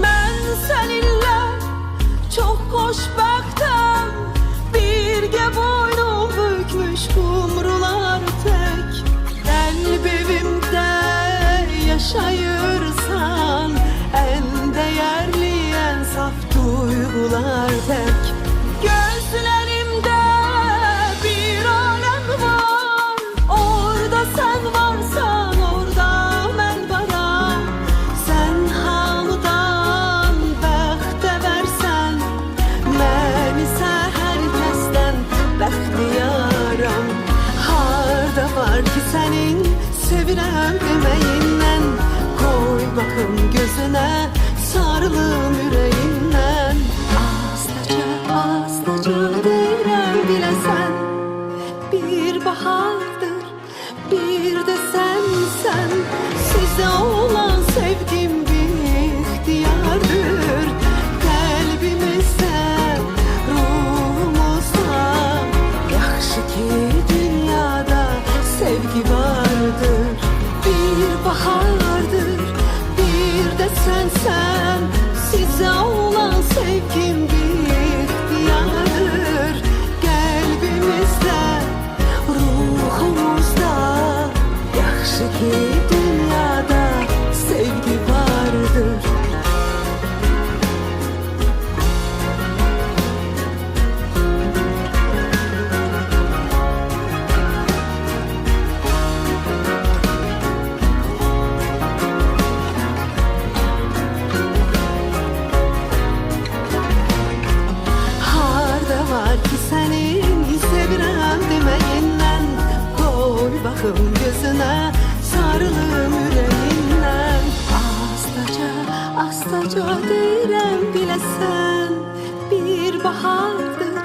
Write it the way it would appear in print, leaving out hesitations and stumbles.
Ben seninle çok xoşbəxtəm, birgə boynum bükmüş kumrular tek. Qəlbimdə yaşayırsan, en değerli, en saf duygular tek. Gözlerimde bir alem var, orada sen varsan orada ben varım. Sen hamıdan bəxtə versen, mən isə hər kəsdən bəxtiyaram. Harda var ki senin sevirəm deməyindən, koy bakım gözüne, sarılım yüreğinden. Aslaca aslaca deyirəm bilesen, bir bahardır, bir de sensen. Size olan sevgim bir ihtiyardır. Kalbimizde, ruhumuzda, yaxşı ki dünyada sevgi vardır. Bir bahardır, bir de sensen. Size olan sevgim bir ihtiyardır. Kalbimizde, ruhumuzda, yaxşı ki dünyada sevgi vardır. Bakım gözüne, sarılım yüreğinden. Aslaca, aslaca deyirəm bilesen, bir bahardır,